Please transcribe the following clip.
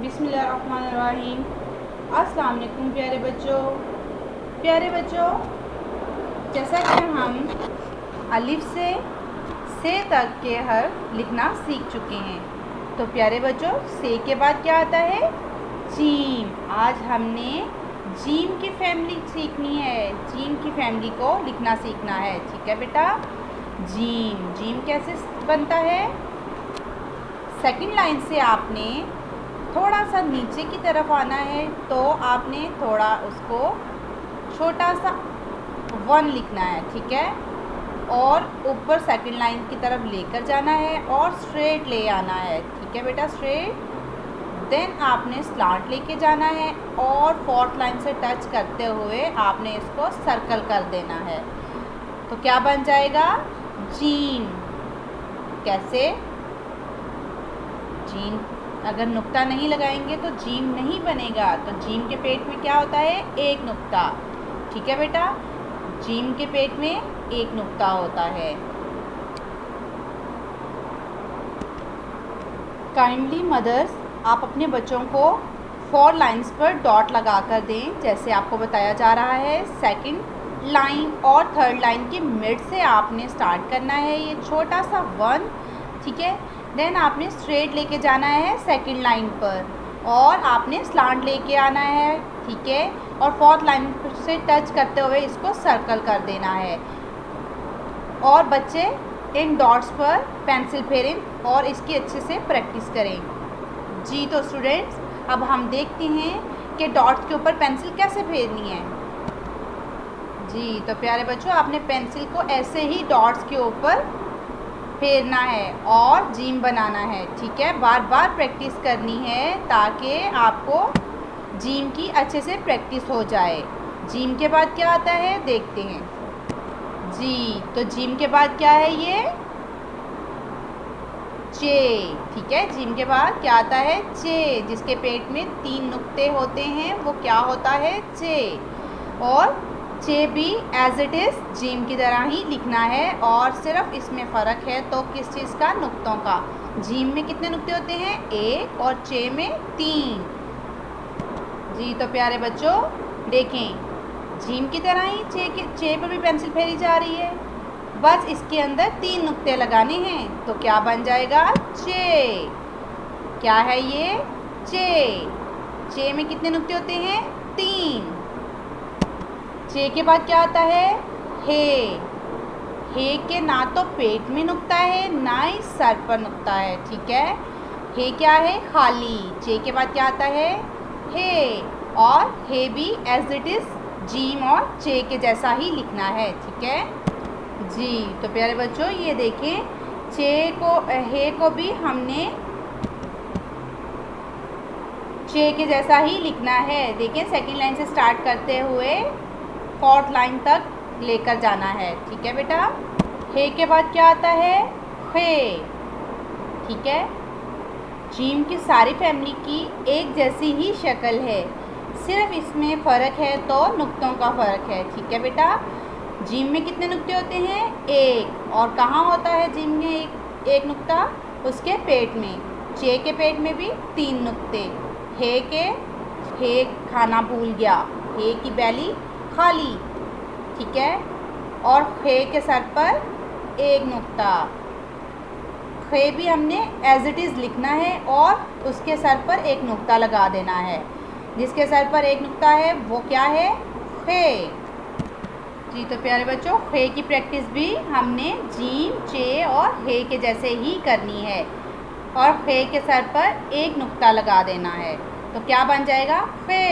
बिस्मिल्लाहिर्रहमानिर्रहीम। अस्सलाम वालेकुम प्यारे बच्चों, जैसा कि हम अलिफ से तक के हर्फ लिखना सीख चुके हैं, तो प्यारे बच्चों से के बाद क्या आता है? जीम। आज हमने जीम की फैमिली सीखनी है, जीम की फैमिली को लिखना सीखना है। ठीक है बेटा। जीम कैसे बनता है? सेकंड लाइन से आपने थोड़ा सा नीचे की तरफ आना है, तो आपने थोड़ा उसको छोटा सा 1 लिखना है। ठीक है। और ऊपर सेकंड लाइन की तरफ लेकर जाना है और स्ट्रेट ले आना है। ठीक है बेटा, स्ट्रेट। देन आपने स्लांट लेके जाना है और फोर्थ लाइन से टच करते हुए आपने इसको सर्कल कर देना है। तो क्या बन जाएगा? जीम। कैसे? जीम अगर नुक्ता नहीं लगाएंगे तो जीम नहीं बनेगा। तो जीम के पेट में क्या होता है? एक नुक्ता। ठीक है बेटा, जीम के पेट में एक नुक्ता होता है। काइंडली मदर्स, आप अपने बच्चों को 4 लाइंस पर डॉट लगा कर दें, जैसे आपको बताया जा रहा है। सेकंड लाइन और थर्ड लाइन के मिड से आपने स्टार्ट करना है, ये छोटा सा 1। ठीक है। देन आपने स्ट्रेट लेके जाना है सेकंड लाइन पर और आपने स्लांट लेके आना है। ठीक है। और फोर्थ लाइन से टच करते हुए इसको सर्कल कर देना है। और बच्चे इन डॉट्स पर पेंसिल फेरें और इसकी अच्छे से प्रैक्टिस करें। जी तो स्टूडेंट्स, अब हम देखते हैं कि डॉट्स के ऊपर पेंसिल कैसे फेरनी है। जी तो प्यारे बच्चों, आपने पेंसिल को ऐसे ही डॉट्स के ऊपर फेरना है और जीम बनाना है। ठीक है। बार बार प्रैक्टिस करनी है ताकि आपको जीम की अच्छे से प्रैक्टिस हो जाए। जीम के बाद क्या आता है देखते हैं। जी तो जीम के बाद क्या है? ये चे। ठीक है। जीम के बाद क्या आता है? चे, जिसके पेट में 3 नुक्ते होते हैं, वो क्या होता है? चे। और चे भी एज इट इज़ जीम की तरह ही लिखना है, और सिर्फ इसमें फ़र्क है तो किस चीज़ का? नुक्तों का। जीम में कितने नुक्ते होते हैं? 1 और चे में 3। जी तो प्यारे बच्चों देखें, जीम की तरह ही चे पर भी पेंसिल फेरी जा रही है, बस इसके अंदर 3 नुक्ते लगाने हैं। तो क्या बन जाएगा? चे। क्या है ये? चे। चे में कितने नुक्ते होते हैं? 3। चे के बाद क्या आता है? हे के ना तो पेट में नुक्ता है ना ही सर पर नुक्ता है। ठीक है। हे क्या है? खाली। चे के बाद क्या आता है? हे। और हे भी एज इट इज़ जीम और चे के जैसा ही लिखना है। ठीक है। जी तो प्यारे बच्चों ये देखें, हे को भी हमने चे के जैसा ही लिखना है। देखें, सेकंड लाइन से स्टार्ट करते हुए फोर्थ लाइन तक लेकर जाना है। ठीक है बेटा। हे के बाद क्या आता है? खे। ठीक है। जीम की सारी फैमिली की एक जैसी ही शक्ल है, सिर्फ इसमें फ़र्क है तो नुक्तों का फ़र्क है। ठीक है बेटा। जीम में कितने नुक्ते होते हैं? 1। और कहाँ होता है जीम में एक नुक्ता? उसके पेट में। चे के पेट में भी 3 नुक्ते। हे खाना भूल गया, हे की बैली खाली। ठीक है। और खे के सर पर 1 नुक्ता। खे भी हमने एज इट इज़ लिखना है और उसके सर पर 1 नुक्ता लगा देना है। जिसके सर पर 1 नुक्ता है वो क्या है? खे। जी तो प्यारे बच्चों, खे की प्रैक्टिस भी हमने जीम, चे और हे के जैसे ही करनी है, और खे के सर पर 1 नुक्ता लगा देना है। तो क्या बन जाएगा? खे।